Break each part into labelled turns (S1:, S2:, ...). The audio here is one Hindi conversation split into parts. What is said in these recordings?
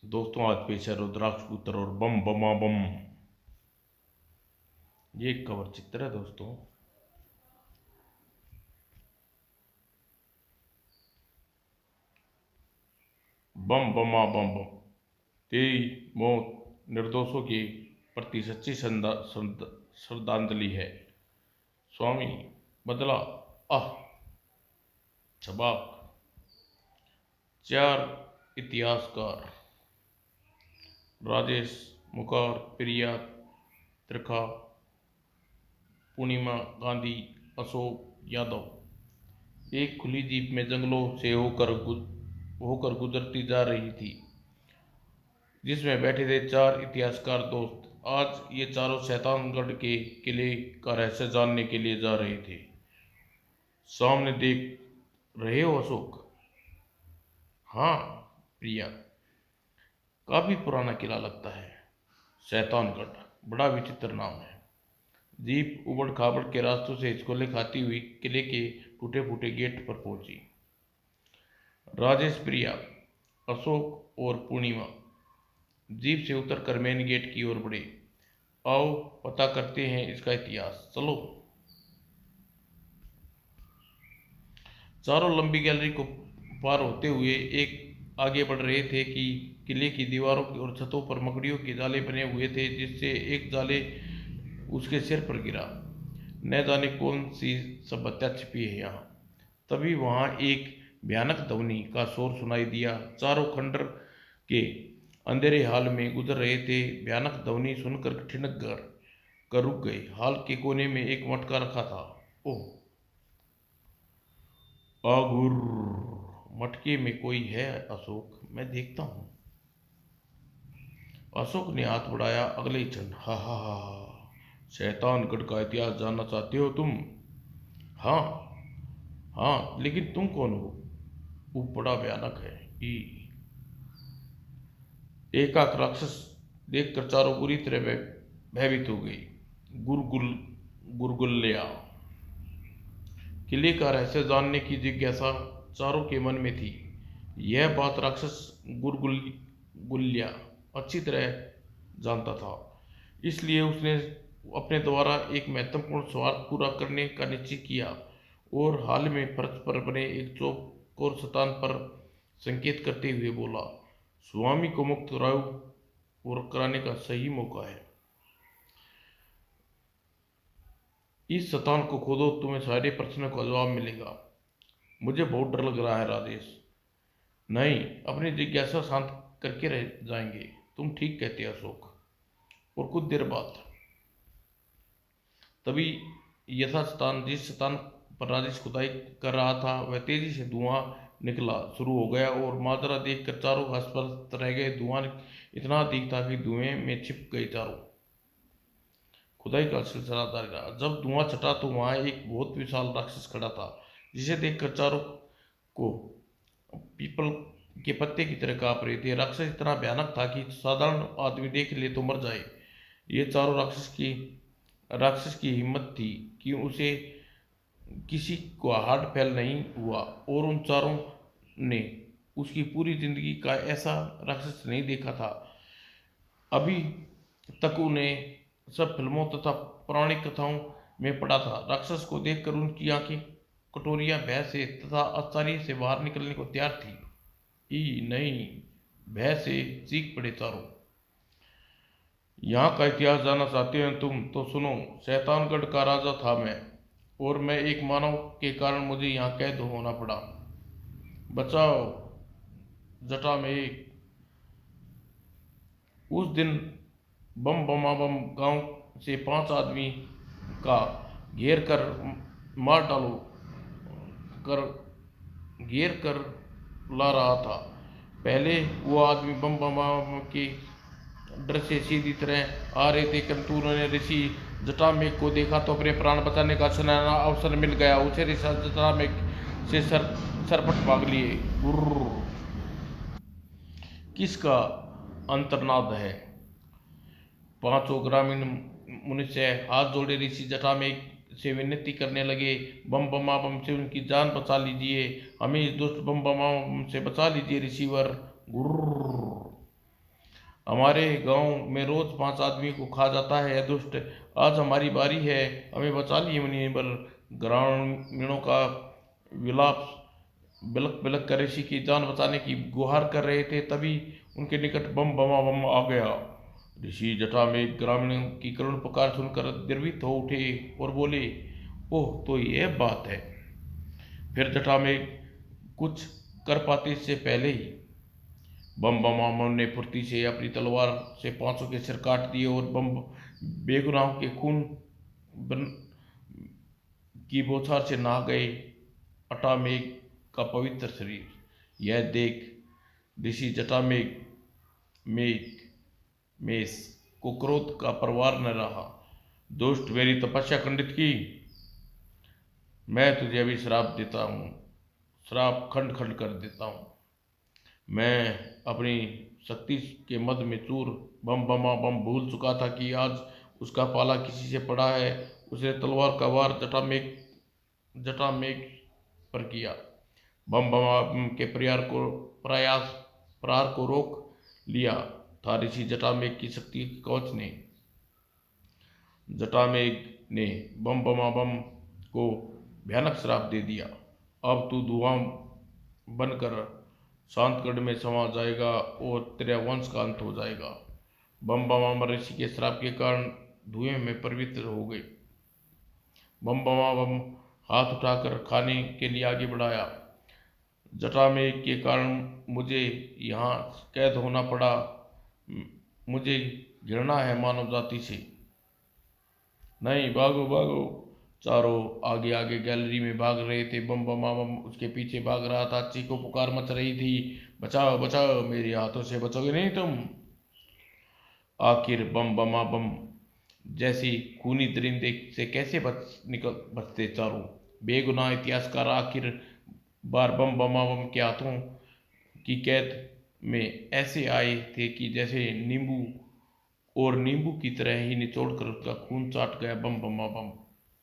S1: दोस्तों आज पेश है रुद्राक्ष पुत्र और बम बमा बम। ये एक कवर चित्र है दोस्तों। बम बमा बम बम। तेरी मौत निर्दोषों के प्रति सच्ची श्रद्धांजलि है। स्वामी बदला आह छबाक। चार इतिहासकार राजेश मुकार प्रिया त्रिखा पूर्णिमा गांधी अशोक यादव एक खुली जीप में जंगलों से होकर गुजरती जा रही थी, जिसमें बैठे थे चार इतिहासकार दोस्त। आज ये चारों शैतानगढ़ के किले का रहस्य जानने के लिए जा रहे थे। सामने देख रहे हो अशोक? हाँ प्रिया, काफी पुराना किला लगता है। शैतानगढ़ बड़ा विचित्र नाम है। जीप उबड़ खाबड़ के रास्तों से हिचकोले खाती हुई किले के टूटे फूटे गेट पर पहुंची। राजेश, प्रिया, अशोक और पूर्णिमा जीप से उतरकर मेन गेट की ओर बढ़े। आओ पता करते हैं इसका इतिहास, चलो। चारों लंबी गैलरी को पार होते हुए एक आगे बढ़ रहे थे कि किले की दीवारों और छतों पर मकड़ियों के जाले बने हुए थे, जिससे एक जाले उसके सिर पर गिरा। न जाने कौन सी सब हत्या छिपी है यहाँ। तभी वहां एक भयानक ध्वनि का शोर सुनाई दिया। चारों खंडर के अंधेरे हाल में गुजर रहे थे। भयानक ध्वनि सुनकर ठिठक कर रुक गए। हाल के कोने में एक मटका रखा था। ओह, आगुर! मटके में कोई है अशोक, मैं देखता हूँ। अशोक ने हाथ बढ़ाया। अगले ही क्षण हा हा हा हा। शैतानगढ़ का इतिहास जानना चाहते हो तुम? हाँ हाँ, लेकिन तुम कौन हो? वो बड़ा भयानक है। ई एकाक राक्षस देखकर चारों बुरी तरह भयभीत हो गई। गुरगुल गुरगुल्या। किले का रहस्य जानने की जिज्ञासा चारों के मन में थी। यह बात राक्षस गुरगुल्या अच्छी तरह जानता था, इसलिए उसने अपने द्वारा एक महत्वपूर्ण स्वार्थ पूरा करने का निश्चय किया और हाल में फर्श पर बने एक चौकोर स्थान पर संकेत करते हुए बोला, स्वामी को मुक्त कराने का सही मौका है। इस स्थान को खोदो, तुम्हें सारे प्रश्नों का जवाब मिलेगा। मुझे बहुत डर लग रहा है राजेश। नहीं, अपनी जिज्ञासा शांत करके रह जाएंगे। तुम ठीक कहते हो अशोक। और कुछ देर बाद तभी यथास्थान जिस स्थान पर राजेश खुदाई कर रहा था वह तेजी से धुआं निकला शुरू हो गया और माजरा देखकर चारों हस्त रह गए। धुआं इतना अधिक था कि धुएं में छिप गए चारों। खुदाई का सिलसिला जारी रहा। जब धुआं छटा तो वहां एक बहुत विशाल राक्षस खड़ा था, जिसे देखकर चारों को पीपल के पत्ते की तरह कांप रहे थे। राक्षस इतना भयानक था कि साधारण आदमी देख ले तो मर जाए। ये चारों राक्षस की हिम्मत थी कि उसे किसी को हार्ट फेल नहीं हुआ और उन चारों ने उसकी पूरी जिंदगी का ऐसा राक्षस नहीं देखा था। अभी तक उन्हें सब फिल्मों तथा पौराणिक कथाओं में पड़ा था। राक्षस को देखकर उनकी आंखें कटोरियां भय से तथा आश्चर्य से बाहर निकलने को तैयार थी। ई नहीं, भय से चीख पड़े चारों। यहाँ का इतिहास जानना चाहते हैं तुम तो सुनो। शैतानगढ़ का राजा था मैं, और मैं एक मानव के कारण मुझे यहाँ कैद होना पड़ा। बचाओ जटा में एक। उस दिन बम बमा बम गांव से 5 आदमी का घेर कर मार डालो कर घेर कर ला रहा था। पहले वो आदमी बम बमा बम के डर से सीधी तरह आ रहे थे, किंतु उन्होंने ऋषि जटामेघ को देखा तो अपने प्राण बचाने का सुनहरा अवसर मिल गया। उसे ऋषि जटामेघ से सरपट भाग लिए। किसका अंतर्नाद है? पांचों ग्रामीण मनुष्य हाथ जोड़े ऋषि जटामेघ से विनती करने लगे, बम बमा बम से उनकी जान बचा लीजिए, हमें इस दुष्ट बम बमा बम से बचा लीजिए ऋषिवर। गुर्र। हमारे गांव में रोज 5 आदमी को खा जाता है यह दुष्ट। आज हमारी बारी है, हमें बचा लिए मुनिवर। ग्रामीणों का विलाप बिलक बिलक कर ऋषि की जान बचाने की गुहार कर रहे थे, तभी उनके निकट बम बमा बम आ गया। ऋषि जटा में ग्रामीणों की करुण पुकार सुनकर द्रवित हो उठे और बोले, ओह तो यह बात है। फिर जटा में कुछ कर पाते इससे पहले ही बम बम ने फुर्ती से अपनी तलवार से 500 के सिर काट दिए और बम बेगुनाहों के खून की बौछार से नहा गए अटामेघ का पवित्र शरीर। यह देख ऋषि जटामेघ मेघ मेष को क्रोध का परवार न रहा। दुष्ट, मेरी तपस्या खंडित की, मैं तुझे अभी श्राप देता हूँ, श्राप खंड खंड कर देता हूँ। मैं अपनी शक्ति के मद में चूर बम बमा बम भूल चुका था कि आज उसका पाला किसी से पड़ा है। उसने तलवार का वार जटामेघ पर किया। बम बमा बम के प्रहार को रोक लिया था ऋषि जटामेघ की शक्ति के कवच ने। जटामेघ ने बम बमा बम को भयानक श्राप दे दिया। अब तू धुआं बनकर शांतगढ़ में समा जाएगा और तेरा वंश का अंत हो जाएगा। बम बमा ऋषि के श्राप के कारण धुएं में पवित्र हो गई। बम बमा बम हाथ उठाकर खाने के लिए आगे बढ़ाया। जटामेघ के कारण मुझे यहाँ कैद होना पड़ा। मुझे घृणा है मानव जाति से। नहीं, भागो भागो। चारों आगे आगे गैलरी में भाग रहे थे। बम बमा बम उसके पीछे भाग रहा था। चीखो पुकार मच रही थी, बचाओ बचाओ, मेरे हाथों से बचोगे नहीं तुम। आखिर बम बमा बम जैसी खूनी दरिंदे से कैसे बचते चारों बेगुनाह इतिहासकार आखिर बार बम बमा बम के हाथों की कैद में ऐसे आए थे कि जैसे नींबू की तरह ही निचोड़ कर उसका खून चाट गया बम बमा बम।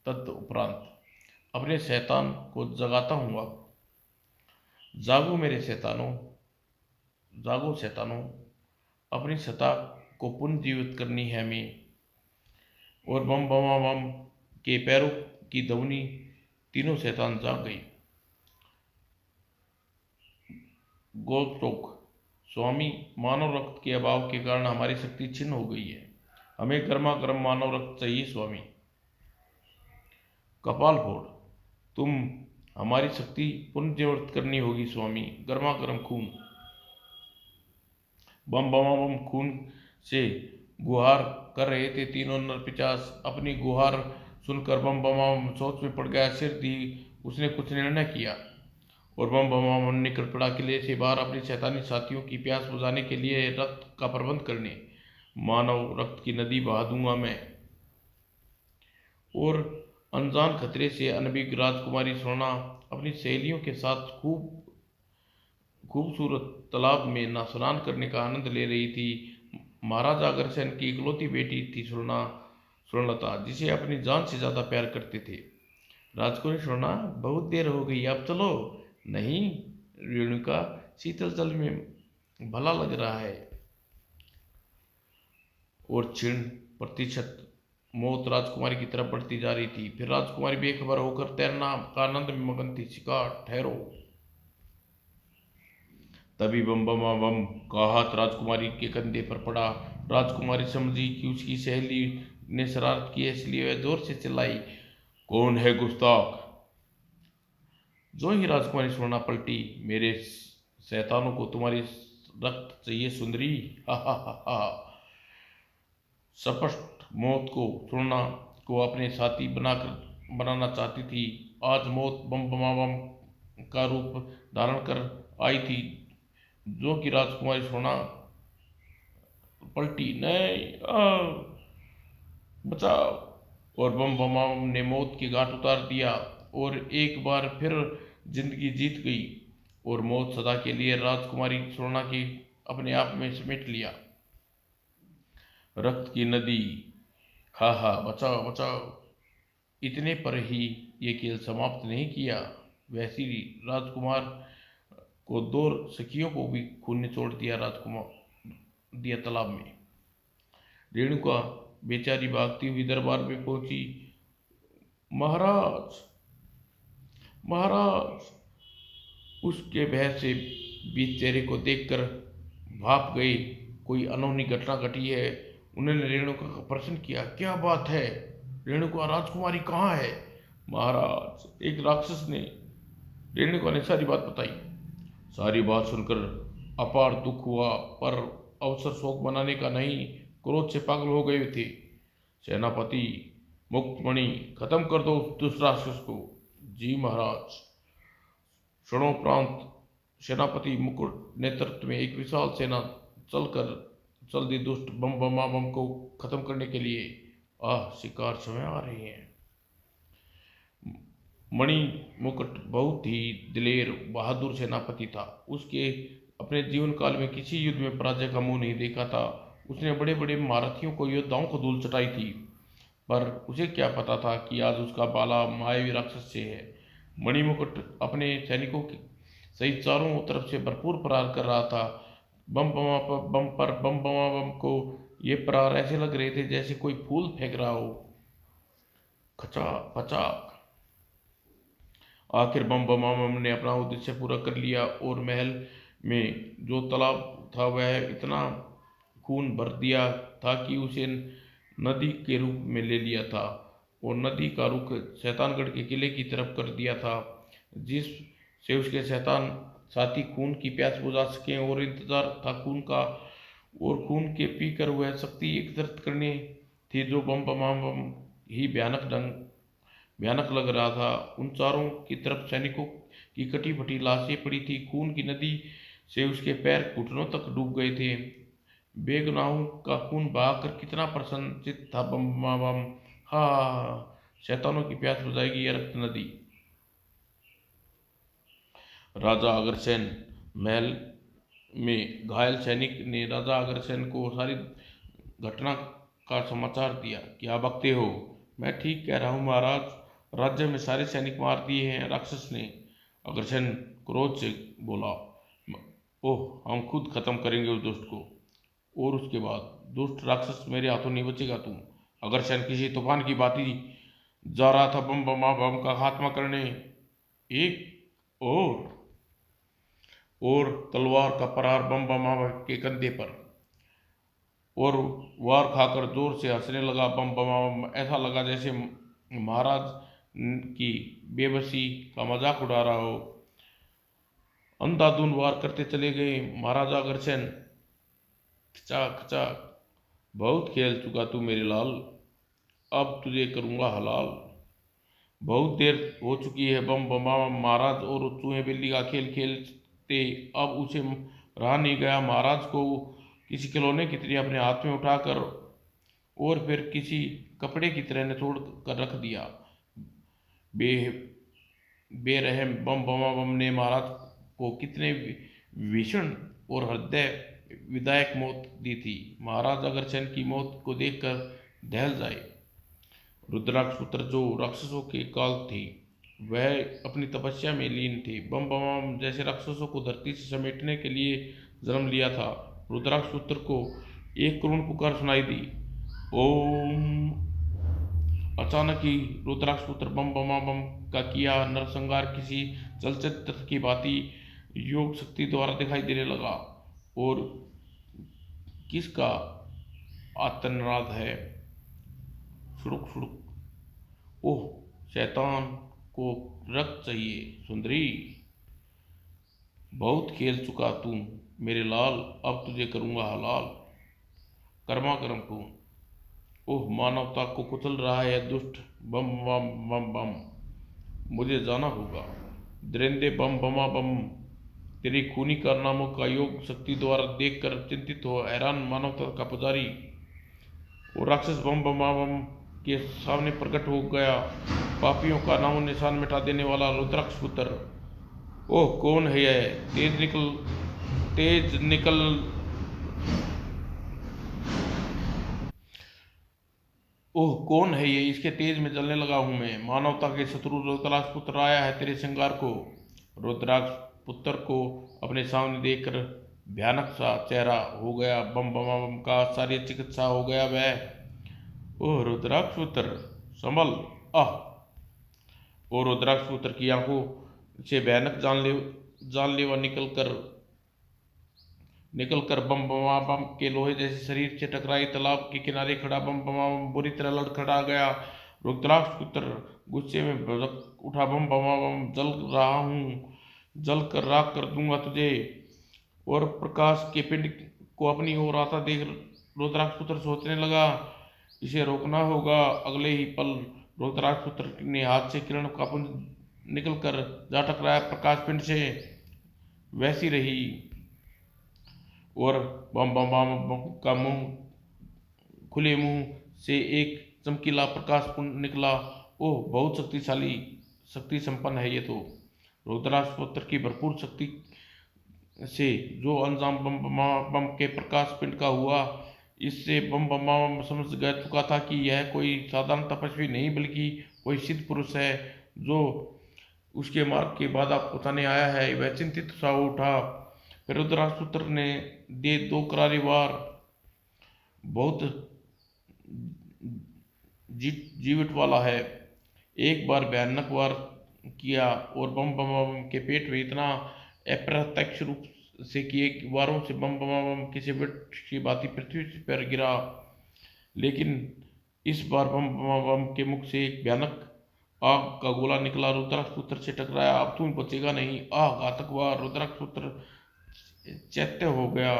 S1: तदुपरांत अपने शैतान को जगाता हूँ। अब जागो मेरे शैतानों, जागो शैतानों, अपनी सत्ता को पुनर्जीवित करनी है हमें। और बम बमा बम के पैरों की ध्वनि तीनों शैतान जाग गई। गोलोक स्वामी, मानव रक्त के अभाव के कारण हमारी शक्ति छिन्न हो गई है। हमें गर्मा गर्म मानव रक्त चाहिए स्वामी। कपाल फोड़, तुम हमारी शक्ति पुनर्जीवित करनी होगी स्वामी। गर्मा गर्म खून। बम बमा बम खून से गुहार कर रहे थे। तीनों नर पिशाच अपनी गुहार सुनकर बम बमा बम सोच में पड़ गया। सिर दी उसने कुछ निर्णय किया और बम बमा बम निकल पड़ा किले से बाहर अपनी शैतानी साथियों की प्यास बुझाने के लिए रक्त का प्रबंध करने। मानव रक्त की नदी बहा दूंगा मैं। और अनजान खतरे से अनभिज्ञ राजकुमारी स्वर्णा अपनी सहेलियों के साथ खूबसूरत तालाब में स्नान करने का आनंद ले रही थी। महाराजा अग्रसेन की इकलौती बेटी थी स्वर्णलता, जिसे अपनी जान से ज्यादा प्यार करते थे। राजकुमारी स्वर्णा, बहुत देर हो गई, अब चलो। नहीं रेणुका, शीतल जल में भला लग रहा है। और क्षीण प्रतिशत मौत राजकुमारी की तरफ बढ़ती जा रही थी। फिर राजकुमारी बेखबर होकर तैरना का आनंद में मगन थी। शिकार ठहरो। तभी बम बम बम का हाथ राजकुमारी के कंधे पर पड़ा। राजकुमारी समझी कि उसकी सहेली ने शरारत की है, इसलिए वह जोर से चिल्लाई, कौन है गुस्ताख। जो ही राजकुमारी स्वर्णा पलटी, मेरे शैतानों को तुम्हारी रक्त चाहिए सुंदरी। हा हा हा हा। स्पष्ट मौत को स्वर्णा को अपने साथी बनाना चाहती थी। आज मौत बम बमा बम का रूप धारण कर आई थी, जो कि राजकुमारी स्वर्णा पलटी। नहीं, बचाओ। और बम बमा बम ने मौत की घाट उतार दिया और एक बार फिर जिंदगी जीत गई और मौत सदा के लिए राजकुमारी स्वर्णा की अपने आप में समेट लिया। रक्त की नदी, हा हा, बचाओ बचाओ। इतने पर ही ये खेल समाप्त नहीं किया। वैसी राजकुमार को दो सखियों को भी खून ने छोड़ दिया। दिया तालाब में। रेणुका बेचारी भागती हुई दरबार में पहुंची। महाराज, महाराज, उसके भय से बीच चेहरे को देखकर भाप गए कोई अनहोनी घटना घटी है। उन्होंने रेणुका का प्रश्न किया, क्या बात है रेणुका, राजकुमारी कहाँ है? महाराज, एक राक्षस ने। रेणुका ने सारी बात बताई। सारी बात सुनकर अपार दुख हुआ, पर अवसर शोक मनाने का नहीं, क्रोध से पागल हो गए थे। सेनापति, मुक्तमणि, खत्म कर दो उस दुष्ट राक्षस को। जी महाराज। क्षणोपरांत सेनापति मुकुट नेतृत्व में एक विशाल सेना चल दी दुष्ट बम को खत्म करने के लिए। शिकार समय आ रहे हैं। मणि मुकुट बहुत ही दिलेर बहादुर सेनापति था। उसके अपने जीवन काल में किसी युद्ध में पराजय का मुंह नहीं देखा था। उसने बड़े बड़े महारथियों को, योद्धाओं को धूल चटाई थी, पर उसे क्या पता था कि आज उसका बाला मायावी राक्षस से है। मणिमुकुट अपने सैनिकों के सहित चारों तरफ से भरपूर प्रहार कर रहा था। बम बमा बम को ये प्रहार ऐसे लग रहे थे जैसे कोई फूल फेंक रहा हो। खचा पचाक। आखिर बम बमा बम ने अपना उद्देश्य पूरा कर लिया और महल में जो तालाब था वह इतना खून भर दिया था कि उसे नदी के रूप में ले लिया था और नदी का रुख शैतानगढ़ के किले की तरफ कर दिया था, जिस से उसके शैतान साथी खून की प्यास बुझा सकें। और इंतजार था खून का, और खून के पीकर वह शक्ति एकत्रित करनी थी जो बम बम ही भयानक लग रहा था। उन चारों की तरफ सैनिकों की कटी फटी लाशें पड़ी थी। खून की नदी से उसके पैर घुटनों तक डूब गए थे। बेगुनाहों का खून बहाकर कितना प्रसन्नचित्त था बम बम। हा, शैतानों की प्यास बुझाएगी यह रक्त नदी। राजा अग्रसेन महल में घायल सैनिक ने राजा अग्रसेन को सारी घटना का समाचार दिया। क्या बकते हो? मैं ठीक कह रहा हूँ महाराज, राज्य में सारे सैनिक मार दिए हैं राक्षस ने। अग्रसेन क्रोध से बोला, ओह, हम खुद खत्म करेंगे उस दुष्ट को, और उसके बाद दुष्ट राक्षस मेरे हाथों नहीं बचेगा। तुम अग्रसेन किसी तूफान की भांति जा रहा था बम बम का खात्मा करने। एक और तलवार का प्रहार बम के कंधे पर, और वार खाकर जोर से हंसने लगा बम बम। ऐसा लगा जैसे महाराज की बेबसी का मजाक उड़ा रहा हो। अंधाधुंध वार करते चले गए महाराजा अग्रसेन। खचा खचा। बहुत खेल चुका तू मेरे लाल, अब तुझे करूंगा हलाल। बहुत देर हो चुकी है बम बमा महाराज और चूहे बिल्ली का खेल खेलते अब उसे रहा नहीं गया। महाराज को किसी खिलौने की तरह अपने हाथ में उठाकर और फिर किसी कपड़े की तरह निचोड़ कर रख दिया। बे बेरहम बम बमा बम ने महाराज को कितने भीषण और हृदय विदायक मौत दी थी। महाराज अग्रसेन की मौत को देखकर दहल जाए। रुद्राक्ष पुत्र जो राक्षसों के काल थे वह अपनी तपस्या में लीन थे। बम बम जैसे राक्षसों को धरती से समेटने के लिए जन्म लिया था। रुद्राक्ष पुत्र को एक करुण पुकार सुनाई दी, ओम। अचानक ही रुद्राक्ष पुत्र बम बम का किया नरसंहार किसी चलचित्र की भांति योग शक्ति द्वारा दिखाई देने लगा। और किसका आर्तनाद है? शुरुक शुरुक। ओह, शैतान को रक्त चाहिए सुंदरी। बहुत खेल चुका तू मेरे लाल, अब तुझे करूंगा हलाल। कर्मा कर्म को। ओह, मानवता को कुचल रहा है दुष्ट बम बम बम बम। मुझे जाना होगा। दरिंदे बम बमा बम, तेरी खूनी कारनामों का योग शक्ति द्वारा देखकर चिंतित हो हैरान मानवता का पुजारी और राक्षस बम बमा बम के सामने प्रकट हो गया। पापियों का नामो निशान मिटा देने वाला रुद्राक्ष पुत्र। ओह, कौन है यह? तेज निकल। ओह, कौन है ये? इसके तेज में जलने लगा हूं मैं। मानवता के शत्रु रुद्राक्ष पुत्र आया है तेरे श्रृंगार को। रुद्राक्ष पुत्र को अपने सामने देखकर भयानक सा चेहरा हो गया। बम बम बम का सारी चिकित्सा हो गया वह। ओह रुद्राक्ष पुत्र संभल। आह। और रुद्राक्ष पुत्र की आंखों से भयानक जानलेवा निकल कर बम बमा बम के लोहे जैसे शरीर से टकराई। तालाब के किनारे खड़ा बम बमा बम बुरी तरह लड़खड़ा गया। रुद्राक्ष पुत्र गुस्से में भड़क उठा। बम बमा बम जल रहा हूँ, जल कर राख कर दूंगा तुझे। और प्रकाश के पिंड को अपनी ओर आता देख रुद्राक्ष पुत्र सोचने लगा, इसे रोकना होगा। अगले ही पल रुद्राक्ष पुत्र ने हाथ से किरण का पुंज निकल कर जा टकराया प्रकाश पिंड से। वैसी रही और बम बम बम बम का खुले मुंह से एक चमकीला प्रकाश पुंज निकला। ओह बहुत शक्तिशाली, शक्ति संपन्न है ये तो। रुद्राक्ष पुत्र की भरपूर शक्ति से जो अंजाम बम बम के प्रकाश पिंड का हुआ, इससे बम बम समझ चुका था कि यह कोई साधारण तपस्वी नहीं बल्कि कोई सिद्ध पुरुष है जो उसके मार्ग की बाधा पहुंचाने आया है। वह चिंतित सा उठा। फिर रुद्राक्ष पुत्र ने दे दो करारी वार। बहुत जीवित वाला है। एक बार भयानक वार किया और बम बम के पेट में इतना अप्रत्यक्ष रूप से किए वारों से बम बम किसी वृक्ष की भांति पृथ्वी पर गिरा। लेकिन इस बार बम बम के मुख से एक भयानक आग का गोला निकला, रुद्राक्ष पुत्र से टकराया। अब तुम बचेगा नहीं। आह घातक वार। रुद्राक्ष पुत्र चैत्य हो गया।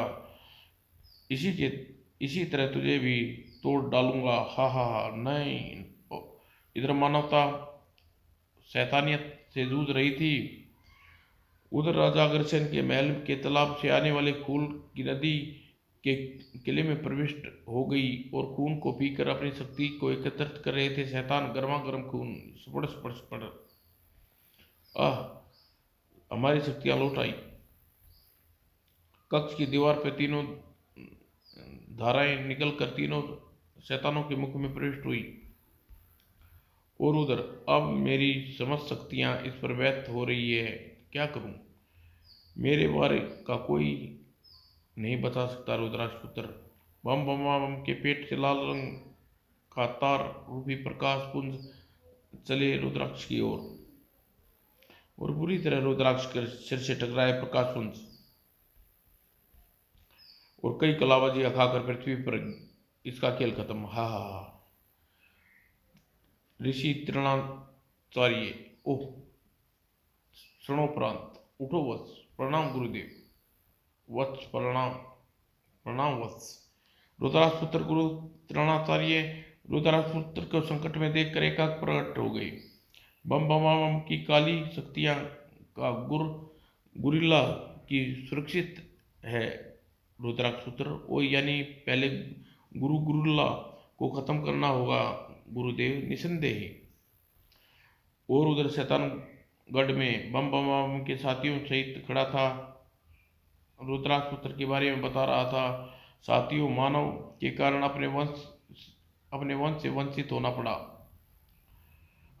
S1: इसी तरह तुझे भी तोड़ डालूंगा। हा हा हा। नहीं। इधर मानवता शैतानियत से जूझ रही थी, उधर राजा अग्रसेन के महल के तालाब से आने वाले खून की नदी के किले में प्रविष्ट हो गई और खून को पीकर अपनी शक्ति को एकत्रित कर रहे थे शैतान। गर्मा गर्म खून स्पड़ स्पड़ स्पड़। आह हमारी शक्तियां लौट आई। कक्ष की दीवार पर तीनों धाराएं निकलकर तीनों शैतानों के मुख में प्रविष्ट हुई। और उधर अब मेरी समस्त शक्तियां इस पर व्यक्त हो रही है। क्या करूं? मेरे बारे का कोई नहीं बता सकता। रुद्राक्ष पुत्र। बम बम के पेट से लाल रंग का तार रूपी प्रकाश पुंज चले रुद्राक्ष की ओर और बुरी तरह रुद्राक्ष के सिर से टकराए प्रकाश पुंज और कई कलाबाजियां खाकर पृथ्वी पर इसका खेल खत्म। हा हा हा। ऋषि तृणाचार्य। ओह क्षणोपरांत उठो वत्स। प्रणाम गुरुदेव। वत्स प्रणाम। प्रणाम वत्स। रुद्राक्ष पुत्र गुरु तृणाचार्य रुद्राक्ष पुत्र को संकट में देखकर एकाएक प्रकट हो गए। बम बम की काली शक्तियां का गुरिल्ला की सुरक्षित है रुद्राक्ष पुत्र। ओ यानी पहले गुरिल्ला को खत्म करना होगा गुरुदेव निसंदेह। और उधर शैतानगढ़ में बम बम के साथियों सहित खड़ा था, रुद्राक्ष पुत्र के बारे में बता रहा था। साथियों मानव के कारण अपने वंश से वंचित होना पड़ा।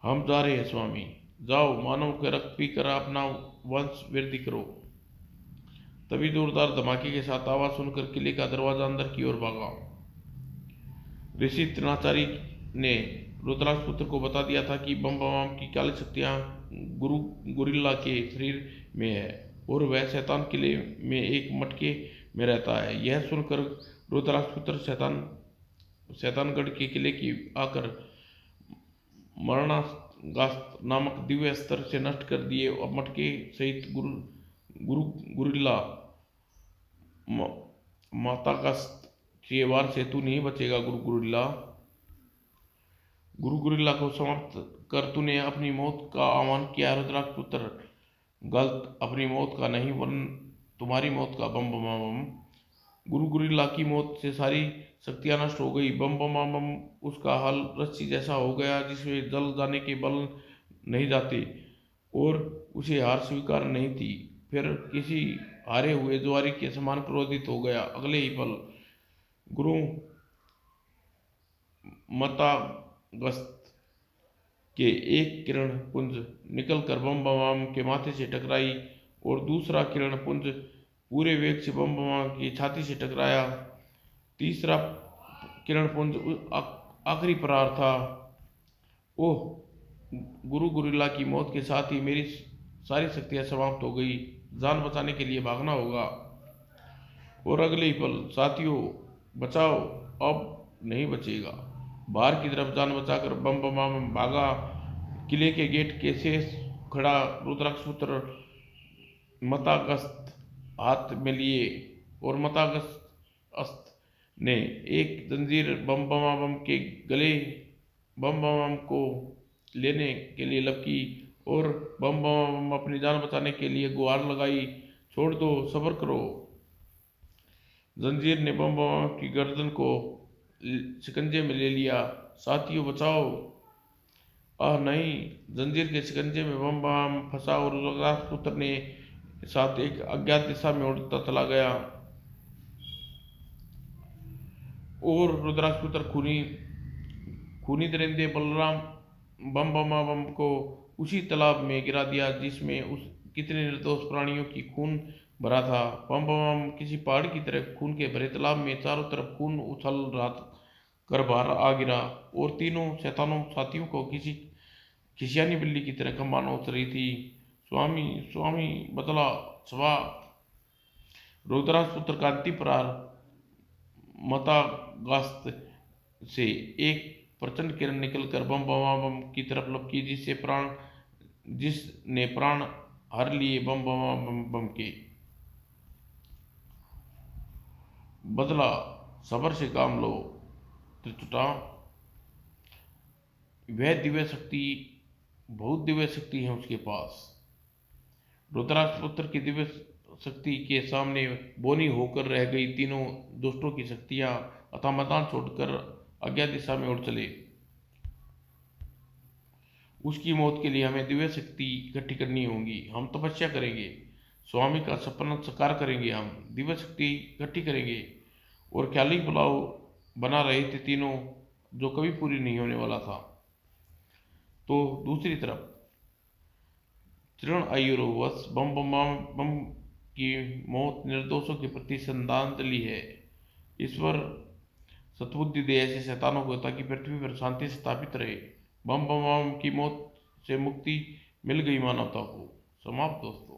S1: हम जा रहे हैं स्वामी। जाओ मानव के रक्त पीकर अपना वंश वृद्धि करो। तभी जोरदार धमाके के साथ आवाज सुनकर किले का दरवाजा अंदर की ओर भागा। ऋषि तृणाचार्य ने रुद्राक्ष पुत्र को बता दिया था कि बम बम की काली शक्तियां गुरिल्ला के शरीर में है और वह शैतान किले में एक मटके में रहता है। यह सुनकर रुद्राक्ष पुत्र शैतानगढ़ के किले की आकर मरणागास्त्र नामक दिव्य अस्त्र से नष्ट कर दिए और मटके सहित गुरिल्ला मातागास्त्र के वार से तू नहीं बचेगा। गुरिल्ला को समाप्त कर तूने अपनी मौत का आह्वान किया। रुद्राक्ष पुत्र गलत, अपनी मौत का नहीं वरन तुम्हारी मौत का। बम बम बम। गुरिल्ला की मौत से सारी शक्तियां नष्ट हो गई। बम बम बम। उसका हाल रस्सी जैसा हो गया जिसमें जल जाने के बल नहीं जाते और उसे हार स्वीकार नहीं थी। फिर किसी हारे हुए जुआरी के समान क्रोधित हो गया। अगले ही पल गुरु मतागस्त के एक किरण पुंज निकलकर बम बम के माथे से टकराई और दूसरा किरण पुंज पूरे वेग से बम बम की छाती से टकराया। तीसरा किरण पुंज आखिरी प्रहार था। ओह, गुरु गुरिल्ला की मौत के साथ ही मेरी सारी शक्तियां समाप्त हो गई। जान बचाने के लिए भागना होगा। और अगले ही पल, साथियों बचाओ, अब नहीं बचेगा। बाहर की तरफ जान बचाकर बम बम बम भागा। किले के गेट के शेष खड़ा रुद्राक्ष पुत्र मतागस्त हाथ में लिए, और मतागस्त अस्त ने एक जंजीर बम बम बम के गले बम बम बम को लेने के लिए लपकी, और बम बम बम अपनी जान बचाने के लिए गुहार लगाई, छोड़ दो, सब्र करो। जंजीर ने बम बम की गर्दन को शिकंजे में ले लिया। साथियों बचाओ। आह नहीं, जंजीर के शिकंजे में बम बम फंसा और राजपुत्र ने साथ एक अज्ञात दिशा में उड़ता चला गया। और रुद्राक्षपुत्र खूनी खूनी दरिंदे बलराम बम बम बम को उसी तालाब में गिरा दिया जिसमें उस कितने निर्दोष प्राणियों की खून भरा था। बम बम बम किसी पहाड़ की तरह खून के भरे तालाब में चारों तरफ खून उछल रहा कर बाहर आ गिरा, और तीनों शैतानों साथियों को किसी खिसियानी बिल्ली की तरह कमान नोच रही थी। स्वामी स्वामी बदला स्वा। रुद्राक्षपुत्र का अंतिम प्रहार मतागास्त से एक प्रचंड किरण निकलकर बम बम बम की तरफ लपकी, जिसने प्राण हर लिए बम बम बम बम के। बदला, सबर से काम लो त्रिचुटा। वह दिव्य शक्ति, बहुत दिव्य शक्ति है उसके पास। रुद्राक्ष पुत्र की दिव्य शक्ति के सामने बोनी होकर रह गई तीनों दुष्टों की शक्तियां अतः मैदान छोड़कर अज्ञात दिशा में उड़ चले। उसकी मौत के लिए हमें दिव्य शक्ति इकट्ठी करनी होगी। हम तपस्या करेंगे, स्वामी का सपना साकार करेंगे, हम दिव्य शक्ति इकट्ठी करेंगे। और ख्याली पुलाव बना रहे थे तीनों, जो कभी पूरी नहीं होने वाला था। तो दूसरी तरफ तृण आयुर्वश बम बम बम बम की मौत निर्दोषों के प्रति श्रद्धांजलि है। ईश्वर सद्बुद्धि दे ऐसे शैतानों को ताकि पृथ्वी पर शांति स्थापित रहे। बम बम बम की मौत से मुक्ति मिल गई मानवता को। समाप्त दोस्तों।